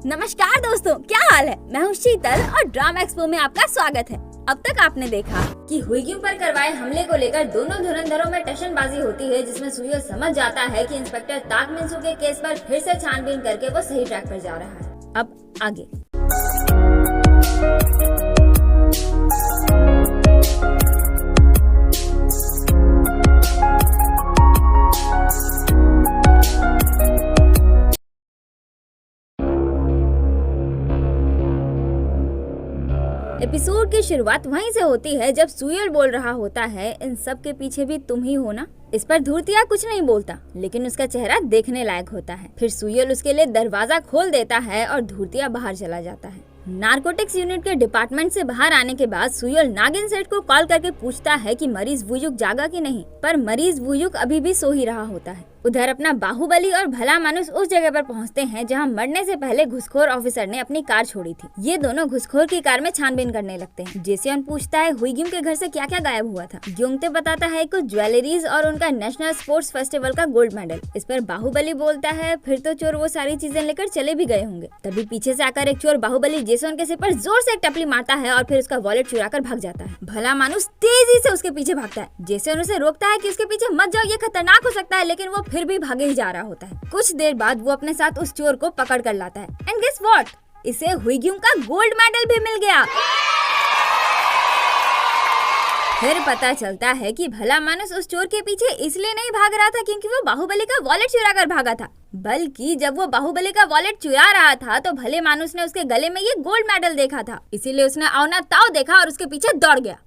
नमस्कार दोस्तों, क्या हाल है। मैं हूँ शीतल और ड्रामा एक्सपो में आपका स्वागत है। अब तक आपने देखा कि हुईग्यूम पर करवाए हमले को लेकर दोनों धुरंधरों में टशनबाजी होती है, जिसमें सुयोल समझ जाता है कि इंस्पेक्टर ताक मिनसू के केस पर फिर से छानबीन करके वो सही ट्रैक पर जा रहा है। अब आगे एपिसोड की शुरुआत वहीं से होती है जब सुयोल बोल रहा होता है, इन सब के पीछे भी तुम ही हो ना। इस पर धूर्तिया कुछ नहीं बोलता, लेकिन उसका चेहरा देखने लायक होता है। फिर सुयोल उसके लिए दरवाजा खोल देता है और धूर्तिया बाहर चला जाता है। नारकोटिक्स यूनिट के डिपार्टमेंट से बाहर आने के बाद सुयोल नागिन सेठ को कॉल करके पूछता है कि मरीज वुयुक जागा कि नहीं, पर मरीज वुयुक अभी भी सो ही रहा होता है। उधर अपना बाहुबली और भला मानुस उस जगह पर पहुंचते हैं जहां मरने से पहले घुसखोर ऑफिसर ने अपनी कार छोड़ी थी। ये दोनों घुसखोर की कार में छानबीन करने लगते हैं। जेसियन पूछता है हुईग्यूम के घर से क्या क्या गायब हुआ था। ग्योंगते बताता है कुछ ज्वेलरीज और उनका नेशनल स्पोर्ट्स फेस्टिवल का गोल्ड मेडल। इस पर बाहुबली बोलता है फिर तो चोर वो सारी चीजें लेकर चले भी गए होंगे। तभी पीछे से आकर एक चोर बाहुबली जेसन के सिर पर जोर से एक टपली मारता है और फिर उसका वॉलेट चुरा कर भाग जाता है। भला मानुस तेजी से उसके पीछे भागता है। जेसन उसे रोकता है कि उसके पीछे मत जाओ, ये खतरनाक हो सकता है, लेकिन वो फिर भी भागे ही जा रहा होता है। कुछ देर बाद वो अपने साथ उस चोर को पकड़ कर लाता है। एंड गेस व्हाट, इसे हुईग्यूम का गोल्ड मेडल भी मिल गया। फिर पता चलता है कि भला मानुस उस चोर के पीछे इसलिए नहीं भाग रहा था क्योंकि वो बाहुबली का वॉलेट चुरा कर भागा था, बल्कि जब वो बाहुबली का वॉलेट चुरा रहा था तो भले मानुस ने उसके गले में ये गोल्ड मेडल देखा था, इसीलिए उसने औना ताव देखा और उसके पीछे दौड़ गया।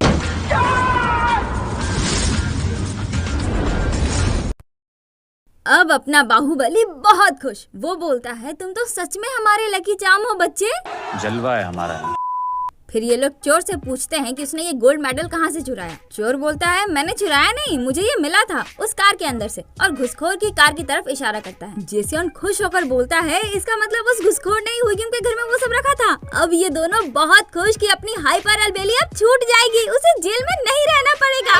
अब अपना बाहुबली बहुत खुश, वो बोलता है तुम तो सच में हमारे लकी चार्म हो बच्चे, जलवा है हमारा। फिर ये लोग चोर से पूछते हैं कि उसने ये गोल्ड मेडल कहाँ से चुराया। चोर बोलता है मैंने चुराया नहीं, मुझे ये मिला था उस कार के अंदर से, और घुसखोर की कार की तरफ इशारा करता है। जेसियन खुश होकर बोलता है इसका मतलब उस घुसखोर ने ही हुईग्यूम के घर में वो सब रखा था। अब ये दोनों बहुत खुश कि अपनी हाइपर अलबेली अब छूट जाएगी, उसे जेल में नहीं रहना पड़ेगा।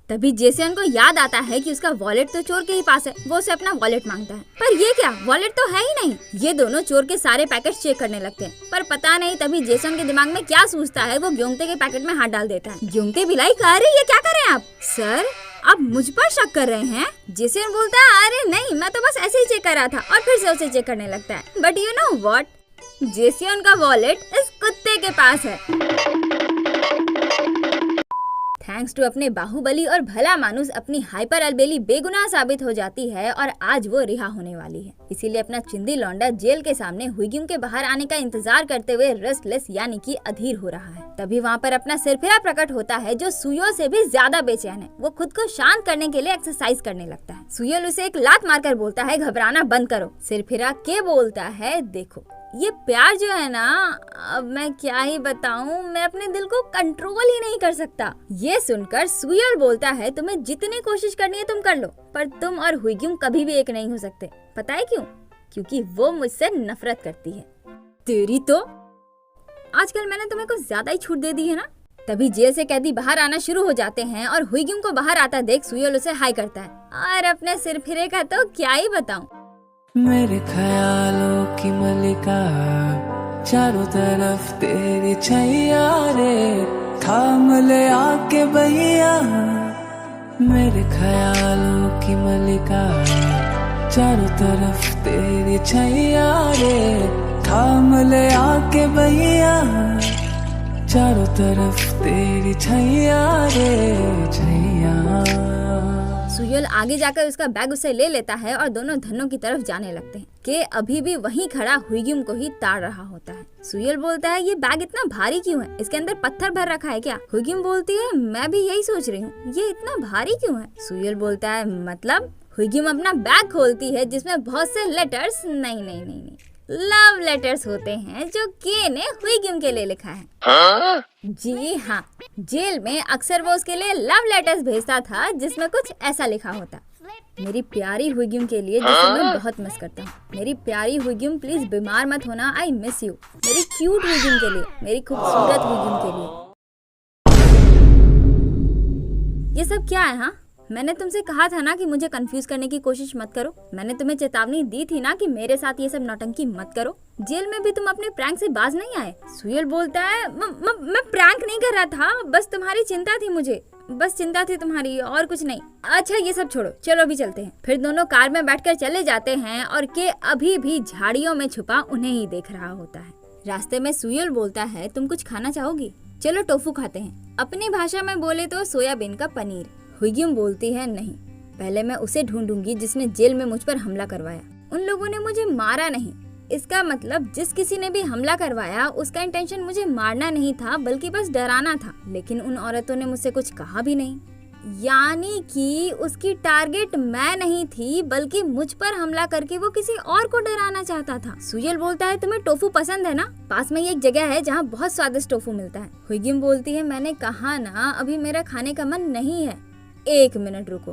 तभी जेसियन को याद आता है कि उसका वॉलेट तो चोर के ही पास है। वो उसे अपना वॉलेट मांगता है, पर ये क्या, वॉलेट तो है ही नहीं। ये दोनों चोर के सारे पैकेट चेक करने लगते हैं, पर पता नहीं तभी जेसन के दिमाग में क्या सूझता है, वो ग्योंगते के पैकेट में हाथ डाल देता है। ग्योंगते बिलाई कह रही ये क्या कर रहे हैं आप? सर आप मुझ पर शक कर रहे हैं? जेसन बोलता है अरे नहीं, मैं तो बस ऐसे ही चेक कर रहा था, और फिर से उसे चेक करने लगता है। But you know what, Jason का वॉलेट इस कुत्ते के पास है। थैंक्स टू अपने बाहुबली और भला मानुस अपनी हाइपर अलबेली बेगुनाह साबित हो जाती है और आज वो रिहा होने वाली है। इसीलिए अपना चिंदी लौंडा जेल के सामने हुईग्यूम के बाहर आने का इंतजार करते हुए रेस्टलेस यानी कि अधीर हो रहा है। तभी वहाँ पर अपना सिरफिरा प्रकट होता है जो सुयोल से भी ज्यादा बेचैन है। वो खुद को शांत करने के लिए एक्सरसाइज करने लगता है। सुयोल उसे एक लात मारकर बोलता है घबराना बंद करो। सिरफिरा के बोलता है देखो ये प्यार जो है ना, अब मैं क्या ही बताऊं, मैं अपने दिल को कंट्रोल ही नहीं कर सकता। ये सुनकर सुयोल बोलता है तुम्हें जितनी कोशिश करनी है तुम कर लो, पर तुम और हुईग्यूम कभी भी एक नहीं हो सकते। पता है क्यों? क्योंकि वो मुझसे नफरत करती है। तेरी तो आजकल मैंने तुम्हें कुछ ज्यादा ही छूट दे दी है ना। तभी जेल से कैदी बाहर आना शुरू हो जाते हैं और हुईग्यूम को बाहर आता देख सुयोल उसे हाई करता है, और अपने सिरफिरे का तो क्या ही बताऊं। मेरे ख्यालों की मलिका चारों तरफ तेरी छैया रे, थाम ले आके भैया। मेरे ख्यालों की मलिका चारों तरफ तेरी छैया रे, थाम ले आके भैया। चारों तरफ तेरी छैया रे छैया। सुयोल आगे जाकर उसका बैग उसे ले लेता है और दोनों धनों की तरफ जाने लगते हैं। के अभी भी वहीं खड़ा हुईग्यूम को ही ताड़ रहा होता है। सुयोल बोलता है ये बैग इतना भारी क्यों है, इसके अंदर पत्थर भर रखा है क्या? हुईग्यूम बोलती है मैं भी यही सोच रही हूँ, ये इतना भारी क्यों है? सुयोल बोलता है मतलब? हुईग्यूम अपना बैग खोलती है जिसमें बहुत से लेटर्स नहीं लव लेटर्स होते हैं जो के ने हुईग्यूम के लिए लिखा है। हाँ? जी हाँ, जेल में अक्सर वो उसके लिए लव लेटर्स भेजता था जिसमें कुछ ऐसा लिखा होता, मेरी प्यारी हुईग्यूम के लिए जिसे मैं बहुत मिस करता हूँ। मेरी प्यारी हुईग्यूम प्लीज बीमार मत होना, आई मिस यू। मेरी क्यूट हुईग्यूम के लिए, मेरी खूबसूरत हुईग्यूम के लिए। ये सब क्या है? हाँ मैंने तुमसे कहा था ना कि मुझे कंफ्यूज करने की कोशिश मत करो। मैंने तुम्हें चेतावनी दी थी ना कि मेरे साथ ये सब नौटंकी मत करो। जेल में भी तुम अपने प्रैंक से बाज नहीं आए। सुहेल बोलता है मैं प्रैंक नहीं कर रहा था, बस तुम्हारी चिंता थी मुझे, बस चिंता थी तुम्हारी और कुछ नहीं। अच्छा ये सब छोड़ो, चलो अभी चलते हैं। फिर दोनों कार में बैठकर चले जाते हैं और के अभी भी झाड़ियों में छुपा उन्हें ही देख रहा होता है। रास्ते में सुहेल बोलता है तुम कुछ खाना चाहोगी? चलो टोफू खाते हैं। अपनी भाषा में बोले तो सोयाबीन का पनीर। हुईग्यूम बोलती है नहीं, पहले मैं उसे ढूंढूंगी जिसने जेल में मुझ पर हमला करवाया। उन लोगों ने मुझे मारा नहीं, इसका मतलब जिस किसी ने भी हमला करवाया उसका इंटेंशन मुझे मारना नहीं था बल्कि बस डराना था। लेकिन उन औरतों ने मुझसे कुछ कहा भी नहीं, यानी कि उसकी टारगेट मैं नहीं थी बल्कि मुझ पर हमला करके वो किसी और को डराना चाहता था। सुहेल बोलता है तुम्हें टोफू पसंद है ना? पास में ये एक जगह है जहाँ बहुत स्वादिष्ट टोफू मिलता है। हुईग्यूम बोलती है मैंने कहा ना अभी मेरा खाने का मन नहीं है। एक मिनट रुको,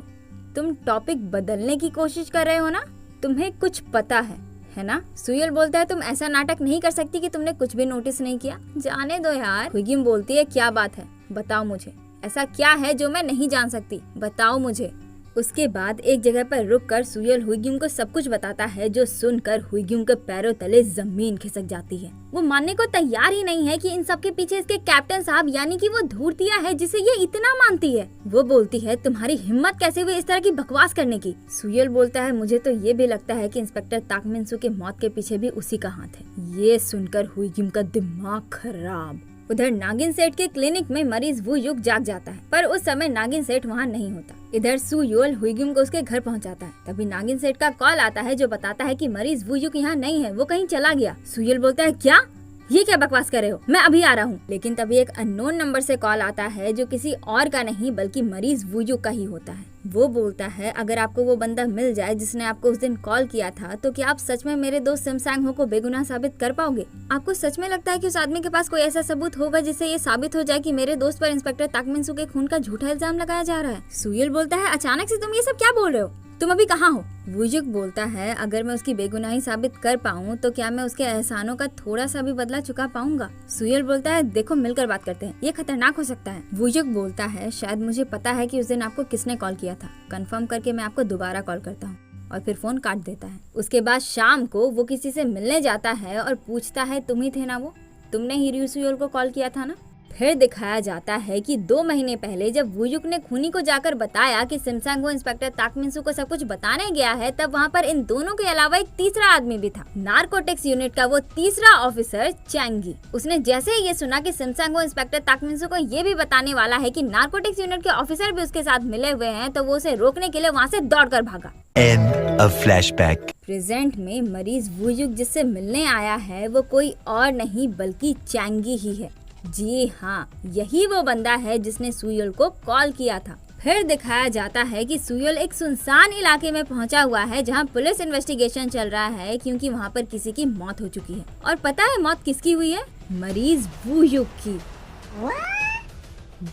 तुम टॉपिक बदलने की कोशिश कर रहे हो ना? तुम्हें कुछ पता है ना? सुहेल बोलता है तुम ऐसा नाटक नहीं कर सकती कि तुमने कुछ भी नोटिस नहीं किया। जाने दो यार। हुईग्यूम बोलती है क्या बात है, बताओ मुझे, ऐसा क्या है जो मैं नहीं जान सकती, बताओ मुझे। उसके बाद एक जगह पर रुककर सुहेल हुईग्यूम को सब कुछ बताता है, जो सुनकर हुईग्यूम के पैरों तले जमीन खिसक जाती है। वो मानने को तैयार ही नहीं है कि इन सब के पीछे इसके कैप्टन साहब यानी कि वो धूर्तिया है जिसे ये इतना मानती है। वो बोलती है तुम्हारी हिम्मत कैसे हुई इस तरह की बकवास करने की? सुहेल बोलता है मुझे तो ये भी लगता है कि इंस्पेक्टर ताक मिन-सू के मौत के पीछे भी उसी का हाथ है। ये सुनकर हुईग्यूम का दिमाग खराब। उधर नागिन सेठ के क्लिनिक में मरीज वू युग जाग जाता है, पर उस समय नागिन सेठ वहाँ नहीं होता। इधर सुयोल हुईग्यूम को उसके घर पहुँचाता है। तभी नागिन सेठ का कॉल आता है जो बताता है कि मरीज वू युग यहाँ नहीं है, वो कहीं चला गया। सुयोल बोलता है क्या, ये क्या बकवास कर रहे हो, मैं अभी आ रहा हूँ। लेकिन तभी एक अननोन नंबर से कॉल आता है जो किसी और का नहीं बल्कि मरीज वू युग का ही होता है। वो बोलता है अगर आपको वो बंदा मिल जाए जिसने आपको उस दिन कॉल किया था तो क्या आप सच में मेरे दोस्त सिमसैंग हो को बेगुनाह साबित कर पाओगे? आपको सच में लगता है कि उस आदमी के पास कोई ऐसा सबूत होगा जिससे ये साबित हो जाए कि मेरे दोस्त पर इंस्पेक्टर ताक मिन-सू के खून का झूठा इल्जाम लगाया जा रहा है? सुहेल बोलता है अचानक से तुम ये सब क्या बोल रहे हो, तुम अभी कहाँ हो? वू युग बोलता है अगर मैं उसकी बेगुनाही साबित कर पाऊँ तो क्या मैं उसके एहसानों का थोड़ा सा भी बदला चुका पाऊंगा? सुहेल बोलता है देखो मिलकर बात करते हैं, ये खतरनाक हो सकता है। वू युग बोलता है शायद मुझे पता है कि उस दिन आपको किसने कॉल किया था, कंफर्म करके मैं आपको दोबारा कॉल करता हूँ। और फिर फोन काट देता है। उसके बाद शाम को वो किसी से मिलने जाता है और पूछता है तुम ही थे ना वो, तुमने ही रियू सुयोल को कॉल किया था ना? फिर दिखाया जाता है कि 2 महीने पहले जब वू युग ने खूनी को जाकर बताया कि सिमसैंग वो इंस्पेक्टर ताक मिन-सू को सब कुछ बताने गया है, तब वहाँ पर इन दोनों के अलावा एक तीसरा आदमी भी था, नार्कोटिक्स यूनिट का वो तीसरा ऑफिसर चैंगी। उसने जैसे ही ये सुना कि सिमसैंग वो इंस्पेक्टर ताक मिन-सू को ये भी बताने वाला है कि नार्कोटिक्स यूनिट के ऑफिसर भी उसके साथ मिले हुए हैं, तो वो उसे रोकने के लिए वहाँ से दौड़कर भागा। End of flashback. प्रेजेंट में मरीज वू युग जिससे मिलने आया है वो कोई और नहीं बल्कि चैंगी ही है। जी हाँ, यही वो बंदा है जिसने सुयोल को कॉल किया था। फिर दिखाया जाता है कि सुयोल एक सुनसान इलाके में पहुंचा हुआ है जहां पुलिस इन्वेस्टिगेशन चल रहा है क्योंकि वहां पर किसी की मौत हो चुकी है। और पता है मौत किसकी हुई है? मरीज वू युग की।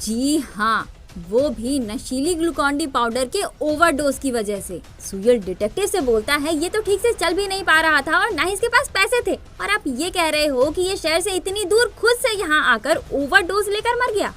जी हाँ, वो भी नशीली ग्लूकोन-डी पाउडर के ओवरडोज की वजह से। सुयोल डिटेक्टिव से बोलता है ये तो ठीक से चल भी नहीं पा रहा था और ना ही इसके पास पैसे थे, और आप ये कह रहे हो कि ये शहर से इतनी दूर खुद से यहाँ आकर ओवरडोज लेकर मर गया?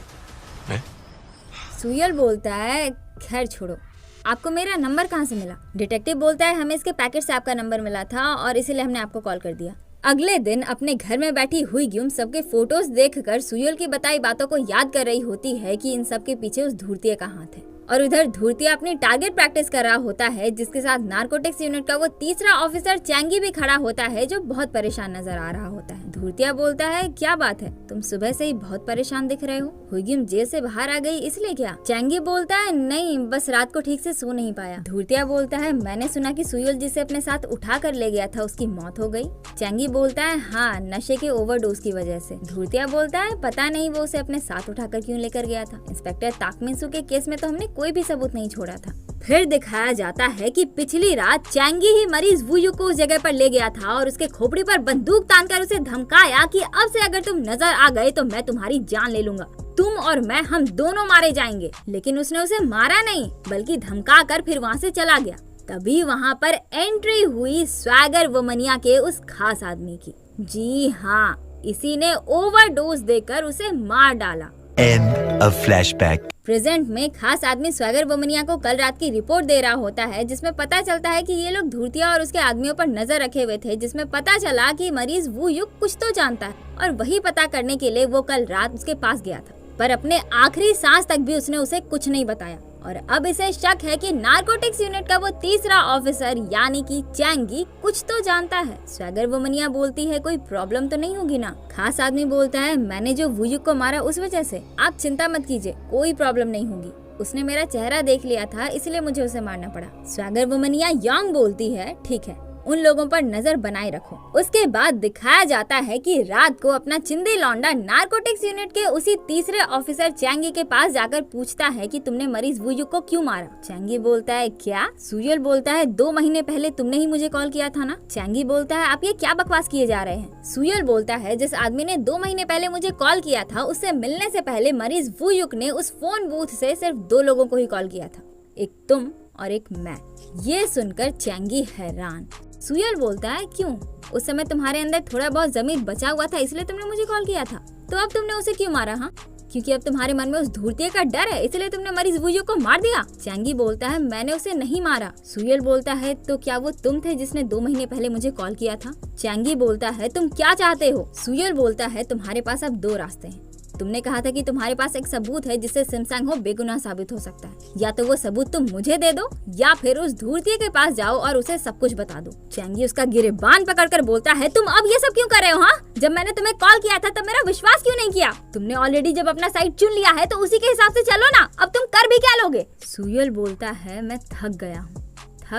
सुयोल बोलता है खैर छोड़ो, आपको मेरा नंबर कहाँ से मिला? डिटेक्टिव बोलता है हमें इसके पैकेट से आपका नंबर मिला था और इसीलिए हमने आपको कॉल कर दिया। अगले दिन अपने घर में बैठी हुईग्यूम सबके फोटोज देखकर सुयोल की बताई बातों को याद कर रही होती है कि इन सब के पीछे उस धूर्तिया का हाथ है। और उधर धूर्तिया अपनी टारगेट प्रैक्टिस कर रहा होता है जिसके साथ नार्कोटिक्स यूनिट का वो तीसरा ऑफिसर चैंगी भी खड़ा होता है जो बहुत परेशान नजर आ रहा होता है। धूर्तिया बोलता है क्या बात है, तुम सुबह से ही बहुत परेशान दिख रहे हो, हुईग्यूम जेल से बाहर आ गई इसलिए क्या? चैंगी बोलता है नहीं, बस रात को ठीक से सो नहीं पाया। धूर्तिया बोलता है मैंने सुना कि सुयोल जिसे अपने साथ उठा कर ले गया था उसकी मौत हो गई। चैंगी बोलता है हाँ, नशे के ओवरडोज की वजह से। धूर्तिया बोलता है पता नहीं वो उसे अपने साथ उठाकर क्यों लेकर गया था, इंस्पेक्टर ताक मिन-सू के केस में तो हमने कोई भी सबूत नहीं छोड़ा था। फिर दिखाया जाता है कि पिछली रात चैंगी ही मरीज वू युग को उस जगह पर ले गया था और उसके खोपड़ी पर बंदूक तानकर उसे धमकाया कि अब से अगर तुम नजर आ गए तो मैं तुम्हारी जान ले लूंगा, तुम और मैं हम दोनों मारे जाएंगे। लेकिन उसने उसे मारा नहीं बल्कि धमका कर फिर वहाँ से चला गया। तभी वहाँ पर एंट्री हुई स्वैगर वुमनिया के उस खास आदमी की। जी हाँ, इसी ने ओवरडोज देकर उसे मार डाला। End A flashback. प्रेजेंट में खास आदमी स्वागर बोमनिया को कल रात की रिपोर्ट दे रहा होता है, जिसमें पता चलता है कि ये लोग धूर्तिया और उसके आदमियों पर नजर रखे हुए थे, जिसमें पता चला कि मरीज वू युग कुछ तो जानता है और वही पता करने के लिए वो कल रात उसके पास गया था, पर अपने आखिरी सांस तक भी उसने उसे कुछ नहीं बताया। और अब इसे शक है कि नारकोटिक्स यूनिट का वो तीसरा ऑफिसर यानी कि चैंगी कुछ तो जानता है। स्वागर बोमनिया बोलती है कोई प्रॉब्लम तो नहीं होगी ना। खास आदमी बोलता है मैंने जो वुयुक को मारा उस वजह से, आप चिंता मत कीजिए, कोई प्रॉब्लम नहीं होगी, उसने मेरा चेहरा देख लिया था इसलिए मुझे उसे मारना पड़ा। स्वागर बोमनिया यांग बोलती है ठीक है, उन लोगों पर नजर बनाए रखो। उसके बाद दिखाया जाता है कि रात को अपना चिंदी लौंडा नारकोटिक्स यूनिट के उसी तीसरे ऑफिसर चैंगी के पास जाकर पूछता है कि तुमने मरीज वुयुक को क्यों मारा। चैंगी बोलता है क्या? सुयल बोलता है 2 महीने पहले तुमने ही मुझे कॉल किया था ना। चैंगी बोलता है आप ये क्या बकवास किए जा रहे हैं। सुयल बोलता है जिस आदमी ने 2 महीने पहले मुझे कॉल किया था उससे मिलने से पहले मरीज वुयुक ने उस फोन बूथ से सिर्फ 2 लोगों को ही कॉल किया था, एक तुम और एक मैं। ये सुनकर चैंगी हैरान। सुयल बोलता है क्यों? उस समय तुम्हारे अंदर थोड़ा बहुत जमीन बचा हुआ था इसलिए तुमने मुझे कॉल किया था, तो अब तुमने उसे क्यों मारा? हाँ, क्योंकि अब तुम्हारे मन में उस धूर्तिया का डर है इसलिए तुमने मरीज वुयुक को मार दिया। चैंगी बोलता है मैंने उसे नहीं मारा। सुयल बोलता है तो क्या वो तुम थे जिसने 2 महीने पहले मुझे कॉल किया था? चैंगी बोलता है तुम क्या चाहते हो? सुयल बोलता है तुम्हारे पास अब 2 रास्ते हैं। तुमने कहा था कि तुम्हारे पास एक सबूत है जिससे सिमसंग हो बेगुनाह साबित हो सकता है, या तो वो सबूत तुम मुझे दे दो या फिर उस धूर्तिया के पास जाओ और उसे सब कुछ बता दो। चैंगी उसका गिरेबान पकड़कर बोलता है तुम अब ये सब क्यों कर रहे हो? हाँ, जब मैंने तुम्हें कॉल किया था तब मेरा विश्वास क्यों नहीं किया? तुमने ऑलरेडी जब अपना साइड चुन लिया है तो उसी के हिसाब से चलो ना, अब तुम कर भी क्या लोगे? सुयल बोलता है मैं थक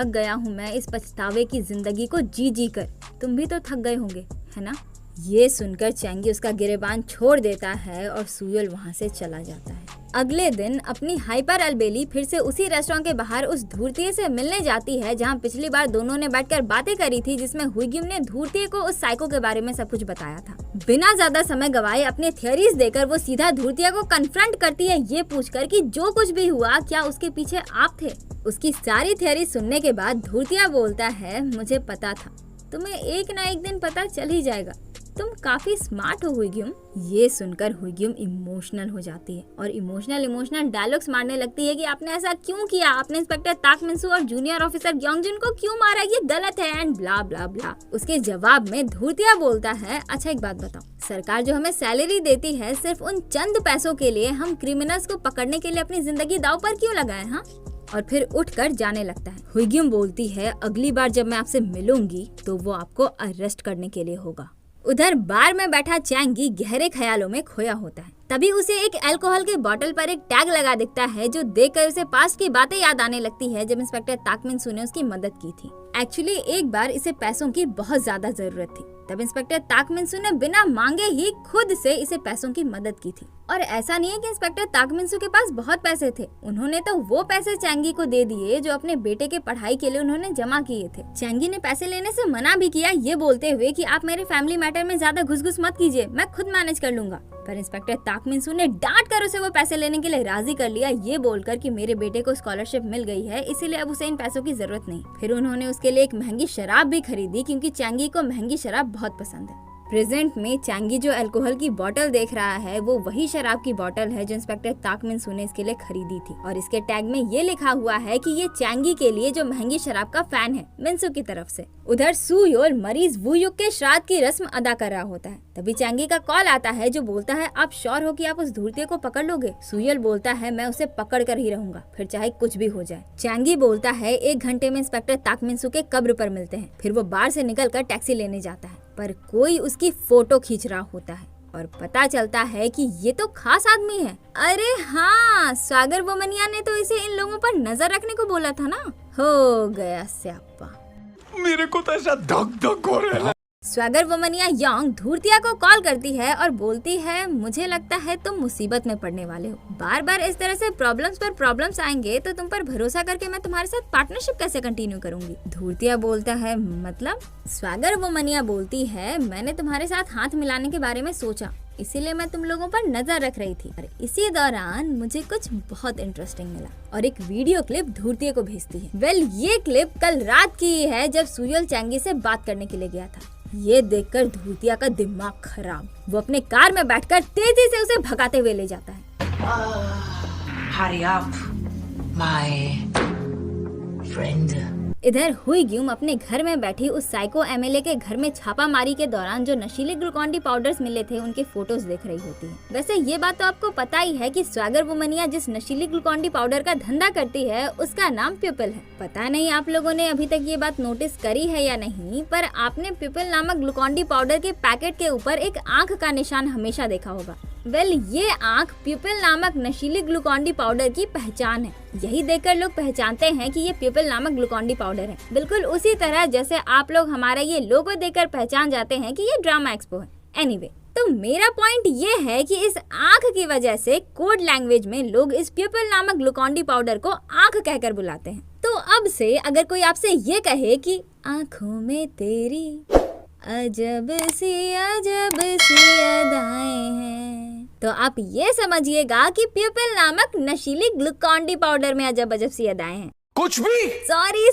गया हूँ मैं इस पछतावे की जिंदगी को जी कर। तुम भी तो थक गए होंगे है ना। ये सुनकर चैंगी उसका गिरेबान छोड़ देता है और सुयल वहाँ से चला जाता है। अगले दिन अपनी हाइपर अलबेली फिर से उसी रेस्टोरेंट के बाहर उस धूर्तिये से मिलने जाती है जहाँ पिछली बार दोनों ने बैठकर बातें करी थी, जिसमें हुईग्युम ने धूर्तिये को उस साइको के बारे में सब कुछ बताया था। बिना ज्यादा समय गवाए अपने थियरीज देकर वो सीधा धूर्तिया को कन्फ्रंट करती है ये पूछकर कि जो कुछ भी हुआ क्या उसके पीछे आप थे। उसकी सारी थियरी सुनने के बाद धूर्तिया बोलता है मुझे पता था, तुम्हें एक ना एक दिन पता चल ही जाएगा, तुम काफी स्मार्ट हो हुईग्युम। ये सुनकर हुईग्युम इमोशनल हो जाती है और इमोशनल डायलॉग्स मारने लगती है कि आपने ऐसा क्यों किया, आपने इंस्पेक्टर ताक मिन्सू और जूनियर ऑफिसर ग्योंगजुन को क्यों मारा, ये गलत है एंड ब्ला ब्ला ब्ला। उसके जवाब में धूर्तिया बोलता है अच्छा एक बात बताओ, सरकार जो हमें सैलरी देती है सिर्फ उन चंद पैसों के लिए हम क्रिमिनल्स को पकड़ने के लिए अपनी जिंदगी दांव पर क्यों लगाए? हाँ, और फिर उठकर जाने लगता है। हुईग्युम बोलती है अगली बार जब मैं आपसे मिलूंगी तो वो आपको अरेस्ट करने के लिए होगा। उधर बार में बैठा चैंगी गहरे ख्यालों में खोया होता है। तभी उसे एक अल्कोहल के बोतल पर एक टैग लगा दिखता है जो देखकर उसे पास्ट की बातें याद आने लगती है जब इंस्पेक्टर ताक मिन्सू ने उसकी मदद की थी। एक्चुअली एक बार इसे पैसों की बहुत ज्यादा जरूरत थी, तब इंस्पेक्टर ताक मिन्सू ने बिना मांगे ही खुद से इसे पैसों की मदद की थी। और ऐसा नहीं है कि इंस्पेक्टर ताक मिन्सू के पास बहुत पैसे थे, उन्होंने तो वो पैसे चैंगी को दे दिए जो अपने बेटे के पढ़ाई के लिए उन्होंने जमा किए थे। चैंगी ने पैसे लेने से मना भी किया ये बोलते हुए कि आप मेरे फैमिली मैटर में ज्यादा घुस मत कीजिए, मैं खुद मैनेज कर लूंगा। पर इंस्पेक्टर ताक मिन्सू ने डांट कर उसे वो पैसे लेने के लिए राजी कर लिया ये बोलकर कि मेरे बेटे को स्कॉलरशिप मिल गई है इसीलिए अब उसे इन पैसों की जरूरत नहीं। फिर उन्होंने उसके लिए एक महंगी शराब भी खरीदी क्योंकि चैंगी को महंगी शराब बहुत पसंद है। प्रेजेंट में चैंगी जो अल्कोहल की बोतल देख रहा है वो वही शराब की बोतल है जो इंस्पेक्टर ताक मिन्सू ने इसके लिए खरीदी थी और इसके टैग में ये लिखा हुआ है कि ये चैंगी के लिए जो महंगी शराब का फैन है मिन्सू की तरफ से। उधर सुयोल मरीज वुयुक के श्राद्ध की रस्म अदा कर रहा होता है, तभी चैंगी का कॉल आता है जो बोलता है आप श्योर हो कि आप उस धूर्तिये को पकड़ लोगे? सुयोल बोलता है मैं उसे पकड़ कर ही रहूंगा, फिर चाहे कुछ भी हो जाए। चैंगी बोलता है 1 घंटे में इंस्पेक्टर ताक मिन्सू के कब्र पर मिलते हैं। फिर वो बार से निकलकर टैक्सी लेने जाता है पर कोई उसकी फोटो खींच रहा होता है और पता चलता है कि ये तो खास आदमी है। अरे हाँ, स्वागर बोमनिया ने तो इसे इन लोगों पर नजर रखने को बोला था ना। हो गया स्यापा, मेरे को तो ऐसा धक हो रहा है। स्वागर बोमनिया यांग धूर्तिया को कॉल करती है और बोलती है मुझे लगता है तुम मुसीबत में पड़ने वाले हो, बार बार इस तरह से प्रॉब्लम्स पर प्रॉब्लम्स आएंगे तो तुम पर भरोसा करके मैं तुम्हारे साथ पार्टनरशिप कैसे कंटिन्यू करूंगी? धूर्तिया बोलता है मतलब? स्वागर बोमनिया बोलती है मैंने तुम्हारे साथ हाथ मिलाने के बारे में सोचा इसीलिए मैं तुम लोगों पर नजर रख रही थी और इसी दौरान मुझे कुछ बहुत इंटरेस्टिंग मिला और एक वीडियो क्लिप धूर्तिया को भेजती है। वेल, ये क्लिप कल रात की है जब सुयोल चैंगी से बात करने के लिए गया था। ये देखकर धूर्तिया का दिमाग खराब, वो अपने कार में बैठकर तेजी से उसे भगाते हुए ले जाता है। Hurry up, my friend. इधर हुई ग्यूम अपने घर में बैठी उस साइको एमएलए के घर में छापामारी के दौरान जो नशीले ग्लूकॉन डी पाउडर्स मिले थे उनके फोटोज देख रही होती है। वैसे ये बात तो आपको पता ही है कि स्वैगर वुमनिया जिस नशीली ग्लूकॉन डी पाउडर का धंधा करती है उसका नाम प्यूपल है। पता नहीं आप लोगों ने अभी तक ये बात नोटिस करी है या नहीं, पर आपने प्यूपल नामक ग्लूकॉन डी पाउडर के पैकेट के ऊपर एक आँख का निशान हमेशा देखा होगा। ये आँख प्यूपल नामक नशीली ग्लूकॉन डी पाउडर की पहचान है। यही देखकर लोग पहचानते हैं कि ये प्यूपल नामक ग्लूकॉन डी पाउडर है। बिल्कुल उसी तरह जैसे आप लोग हमारा ये लोगो देखकर पहचान जाते हैं कि ये ड्रामा एक्सपो है। एनीवे, तो मेरा पॉइंट ये है कि इस आँख की वजह से कोड लैंग्वेज में लोग इस प्यूपल नामक ग्लूकॉन डी पाउडर को आँख कहकर बुलाते हैं। तो अब से अगर कोई आपसे ये कहे कि आँखों में तेरी अजब सी अदाएं हैं, तो आप ये समझिएगा कि प्यूपल नामक नशीली ग्लूकॉन डी पाउडर में अजब सी अदाएं हैं। कुछ भी। Sorry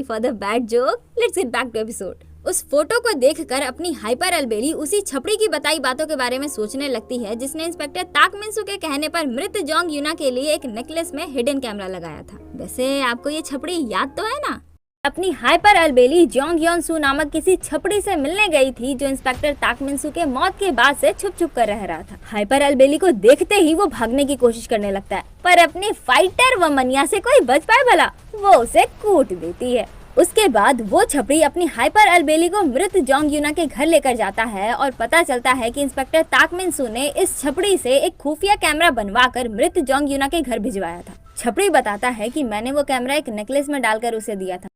for the bad joke. Let's get back to episode. उस फोटो को देखकर अपनी हाइपर अलबेली उसी छपड़ी की बताई बातों के बारे में सोचने लगती है जिसने इंस्पेक्टर ताक मिन्सू के कहने पर मृत जोंग यूना के लिए एक नेकलेस में हिडन कैमरा लगाया था। वैसे आपको ये छपड़ी याद तो है ना? अपनी हाइपर अलबेली जोंग योन सू नामक किसी छपड़ी से मिलने गई थी जो इंस्पेक्टर ताक मिन्सू के मौत के बाद से छुप कर रह रहा था। हाइपर अलबेली को देखते ही वो भागने की कोशिश करने लगता है, पर अपनी फाइटर वमनिया से कोई बच पाए भला? वो उसे कूट देती है। उसके बाद वो छपड़ी अपनी हाइपर अलबेली को मृत जोंग यूना के घर लेकर जाता है और पता चलता है कि इंस्पेक्टर ताक मिन्सू ने इस छपड़ी से एक खुफिया कैमरा बनवाकर मृत जोंग यूना के घर भिजवाया था। छपड़ी बताता है कि मैंने वो कैमरा एक नेकलेस में डालकर उसे दिया था।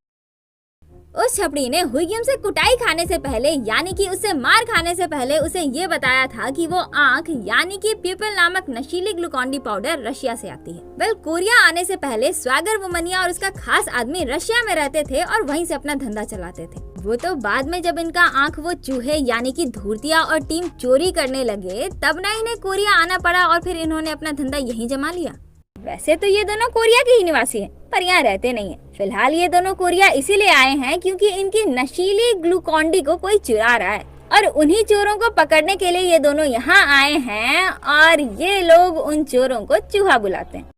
उस छपड़ी ने हुईग्यूम से कुटाई खाने से पहले यानी कि उससे मार खाने से पहले उसे ये बताया था कि वो आँख यानी कि प्यूपल नामक नशीली ग्लूकॉन डी पाउडर रशिया से आती है। कोरिया आने से पहले स्वैगर वुमनिया और उसका खास आदमी रशिया में रहते थे और वहीं से अपना धंधा चलाते थे। वो तो बाद में जब इनका आँख वो चूहे यानी कि धूर्तिया और टीम चोरी करने लगे तब ना इन्हें कोरिया आना पड़ा और फिर इन्होंने अपना धंधा यहीं जमा लिया। वैसे तो ये दोनों कोरिया के ही निवासी हैं, पर यहाँ रहते नहीं हैं। फिलहाल ये दोनों कोरिया इसीलिए आए हैं क्योंकि इनकी नशीली ग्लूकॉन डी को कोई चुरा रहा है और उन्हीं चोरों को पकड़ने के लिए ये दोनों यहाँ आए हैं और ये लोग उन चोरों को चूहा बुलाते हैं।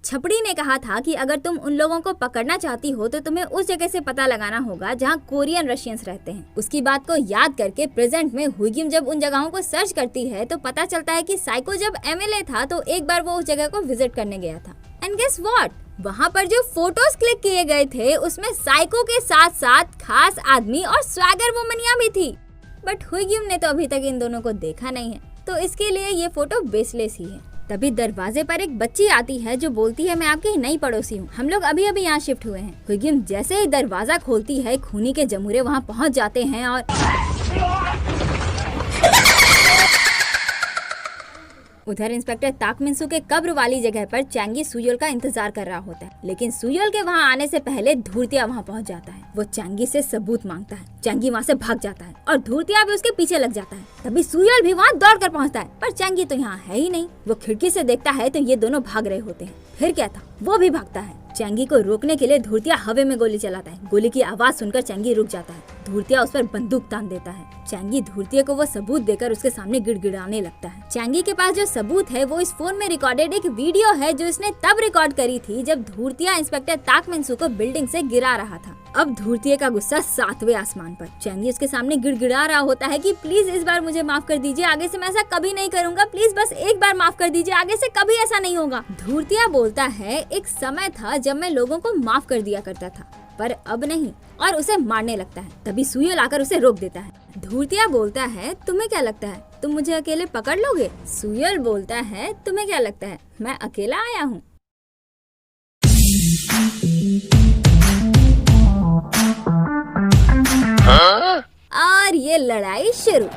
छपड़ी ने कहा था कि अगर तुम उन लोगों को पकड़ना चाहती हो तो तुम्हें उस जगह से पता लगाना होगा जहाँ कोरियन रशियंस रहते हैं। उसकी बात को याद करके प्रेजेंट में हुईग्यूम जब उन जगहों को सर्च करती है तो पता चलता है कि साइको जब एमएलए था तो एक बार वो उस जगह को विजिट करने गया था। एंड गेस व्हाट, वहाँ पर जो फोटोज क्लिक किए गए थे उसमें साइको के साथ साथ खास आदमी और स्वैगर वुमनिया भी थी। बट हुईग्यूम ने तो अभी तक इन दोनों को देखा नहीं है, तो इसके लिए ये फोटो बेसलेस ही है। तभी दरवाजे पर एक बच्ची आती है जो बोलती है मैं आपकी नई पड़ोसी हूँ, हम लोग अभी यहाँ शिफ्ट हुए हैं। हुईग्यूम जैसे ही दरवाजा खोलती है खूनी के जमूरे वहाँ पहुँच जाते हैं और उधर इंस्पेक्टर ताक मिन्सू के कब्र वाली जगह पर चैंगी सुयोल का इंतजार कर रहा होता है, लेकिन सुयोल के वहाँ आने से पहले धूर्तिया वहाँ पहुँच जाता है। वो चैंगी से सबूत मांगता है। चैंगी वहाँ से भाग जाता है और धूर्तिया भी उसके पीछे लग जाता है। तभी सुयोल भी वहाँ दौड़ कर पहुँचता है, पर चैंगी तो यहाँ है ही नहीं। वो खिड़की से देखता है तो ये दोनों भाग रहे होते हैं। फिर क्या था, वो भी भागता है। चैंगी को रोकने के लिए धूर्तिया हवा में गोली चलाता है। गोली की आवाज सुनकर चैंगी रुक जाता है। धूर्तिया उस पर बंदूक तान देता है। चैंगी धूर्तिया को वो सबूत देकर उसके सामने गिड़गिड़ाने लगता है। चैंगी के पास जो सबूत है वो इस फोन में रिकॉर्डेड एक वीडियो है जो इसने तब रिकॉर्ड करी थी जब धूर्तिया इंस्पेक्टर ताक मिन्सू को बिल्डिंग से गिरा रहा था। अब धूर्तिया का गुस्सा 7वें आसमान पर। चैंगी उसके सामने गिड़गिड़ा रहा होता है कि प्लीज इस बार मुझे माफ कर दीजिए, आगे से मैं ऐसा कभी नहीं करूंगा, प्लीज बस एक बार माफ कर दीजिए, आगे से कभी ऐसा नहीं होगा। धूर्तिया बोलता है एक समय था जब मैं लोगों को माफ कर दिया करता था, पर अब नहीं, और उसे मारने लगता है। तभी सुयोल आकर उसे रोक देता है। धूर्तिया बोलता है तुम्हें क्या लगता है तुम मुझे अकेले पकड़ लोगे? सुयोल बोलता है तुम्हें क्या लगता है मैं अकेला आया हूँ? और ये लड़ाई शुरू।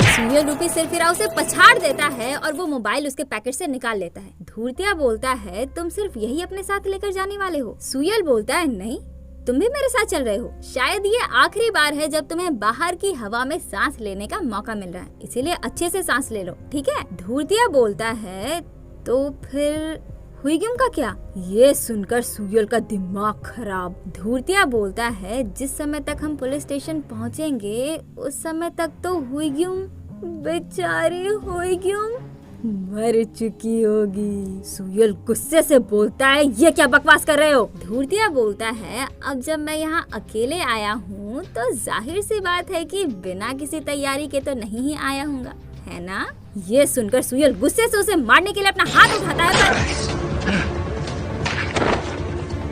सुयोल रूपी सिरफिरा उसे पछाड़ देता है और वो मोबाइल उसके पैकेट से निकाल लेता है। धूर्तिया बोलता है तुम सिर्फ यही अपने साथ लेकर जाने वाले हो? सुयोल बोलता है नहीं, तुम भी मेरे साथ चल रहे हो। शायद ये आखिरी बार है जब तुम्हें बाहर की हवा में सांस लेने का मौका मिल रहा है, इसीलिए अच्छे से सांस ले लो, ठीक है? धूर्तिया बोलता है तो फिर हुईग्यूम का क्या? ये सुनकर सुयोल का दिमाग खराब। धूर्तिया बोलता है जिस समय तक हम पुलिस स्टेशन पहुंचेंगे उस समय तक तो हुईग्यूम, बेचारी हुईग्यूम मर चुकी होगी। सुयोल गुस्से से बोलता है ये क्या बकवास कर रहे हो? धूर्तिया बोलता है अब जब मैं यहाँ अकेले आया हूँ तो जाहिर सी बात है कि बिना किसी तैयारी के तो नहीं ही आया हूँगा, है ना? ये सुनकर सुयोल गुस्से से उसे मारने के लिए अपना हाथ उठाता है पर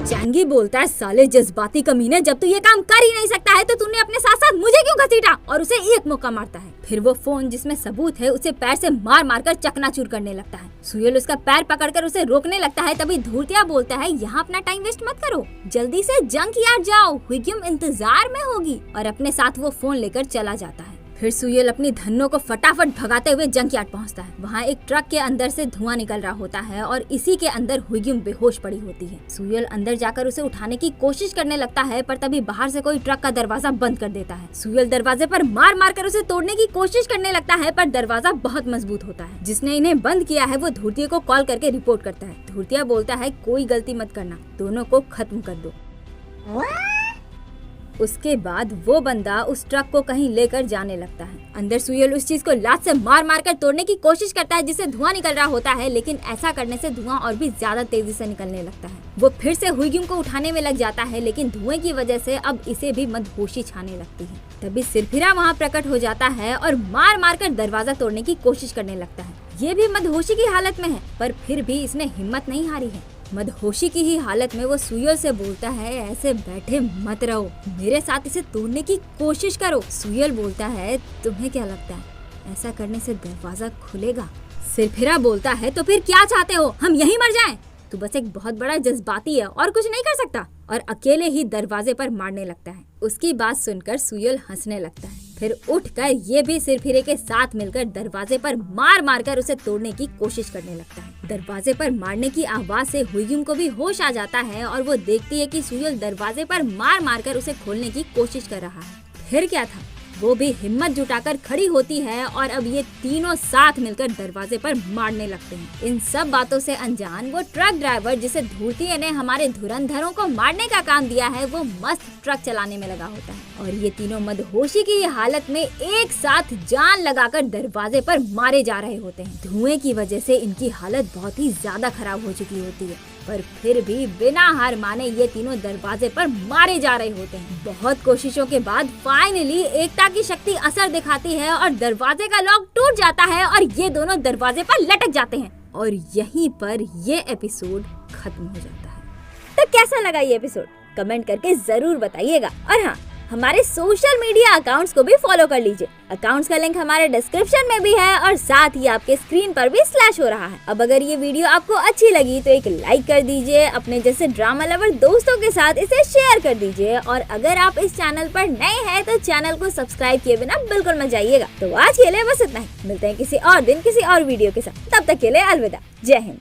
चांगी बोलता है साले जज्बाती कमीने, जब तू ये काम कर ही नहीं सकता है तो तूने अपने साथ साथ मुझे क्यों घसीटा? और उसे एक मौका मारता है। फिर वो फोन जिसमें सबूत है उसे पैर से मार मार कर चकनाचूर करने लगता है। सुयोल उसका पैर पकड़कर उसे रोकने लगता है। तभी धूर्तिया बोलता है यहाँ अपना टाइम वेस्ट मत करो, जल्दी से जंक यार्ड जाओ, हुईग्यूम इंतजार में होगी। और अपने साथ वो फोन लेकर चला जाता है। फिर सुयोल अपनी धन्नो को फटाफट भगाते हुए जंक यार्ड पहुंचता है। वहाँ एक ट्रक के अंदर से धुआं निकल रहा होता है और इसी के अंदर हुईग्यूम बेहोश पड़ी होती है। सुयोल अंदर जाकर उसे उठाने की कोशिश करने लगता है पर तभी बाहर से कोई ट्रक का दरवाजा बंद कर देता है। सुयोल दरवाजे पर मार मार कर उसे तोड़ने की कोशिश करने लगता है पर दरवाजा बहुत मजबूत होता है। जिसने इन्हें बंद किया है वो धूर्तिया को कॉल करके रिपोर्ट करता है। धूर्तिया बोलता है कोई गलती मत करना, दोनों को खत्म कर दो। उसके बाद वो बंदा उस ट्रक को कहीं लेकर जाने लगता है। अंदर सुयोल उस चीज को लात से मार मार कर तोड़ने की कोशिश करता है जिससे धुआं निकल रहा होता है, लेकिन ऐसा करने से धुआं और भी ज्यादा तेजी से निकलने लगता है। वो फिर से हुईग्यूम को उठाने में लग जाता है लेकिन धुएं की वजह से अब इसे भी मदहोशी छाने लगती है। तभी सिरफिरा वहाँ प्रकट हो जाता है और मार मार कर दरवाजा तोड़ने की कोशिश करने लगता है। ये भी मदहोशी की हालत में है पर फिर भी इसने हिम्मत नहीं हारी है। मदहोशी की ही हालत में वो सुयोल से बोलता है ऐसे बैठे मत रहो, मेरे साथ इसे तोड़ने की कोशिश करो। सुयोल बोलता है तुम्हें क्या लगता है ऐसा करने से दरवाजा खुलेगा? सिरफिरा बोलता है तो फिर क्या चाहते हो, हम यहीं मर जाएं? तू बस एक बहुत बड़ा जज्बाती है और कुछ नहीं कर सकता। और अकेले ही दरवाजे पर मारने लगता है। उसकी बात सुनकर सुयोल हंसने लगता है। फिर उठकर ये भी सिरफिरे के साथ मिलकर दरवाजे पर मार मार कर उसे तोड़ने की कोशिश करने लगता है। दरवाजे पर मारने की आवाज से हुईग्यूम को भी होश आ जाता है और वो देखती है कि सुयोल दरवाजे पर मार मार कर उसे खोलने की कोशिश कर रहा है। फिर क्या था, वो भी हिम्मत जुटाकर खड़ी होती है और अब ये तीनों साथ मिलकर दरवाजे पर मारने लगते हैं। इन सब बातों से अनजान वो ट्रक ड्राइवर जिसे धूर्तिया ने हमारे धुरंधरों को मारने का काम दिया है वो मस्त ट्रक चलाने में लगा होता है और ये तीनों मदहोशी की हालत में एक साथ जान लगाकर दरवाजे पर मारे जा रहे होते हैं। धुएं की वजह से इनकी हालत बहुत ही ज्यादा खराब हो चुकी होती है पर फिर भी बिना हार माने ये तीनों दरवाजे पर मारे जा रहे होते हैं। बहुत कोशिशों के बाद फाइनली एकता की शक्ति असर दिखाती है और दरवाजे का लॉक टूट जाता है और ये दोनों दरवाजे पर लटक जाते हैं और यहीं पर ये एपिसोड खत्म हो जाता है। तो कैसा लगा ये एपिसोड कमेंट करके जरूर बताइएगा। और हाँ, हमारे सोशल मीडिया अकाउंट्स को भी फॉलो कर लीजिए। अकाउंट्स का लिंक हमारे डिस्क्रिप्शन में भी है और साथ ही आपके स्क्रीन पर भी स्लैश हो रहा है। अब अगर ये वीडियो आपको अच्छी लगी तो एक लाइक कर दीजिए, अपने जैसे ड्रामा लवर दोस्तों के साथ इसे शेयर कर दीजिए और अगर आप इस चैनल पर नए हैं तो चैनल को सब्सक्राइब किए बिना बिल्कुल मत जाइएगा। तो आज के लिए बस इतना ही, मिलते हैं किसी और दिन किसी और वीडियो के साथ। तब तक के लिए अलविदा, जय हिंद।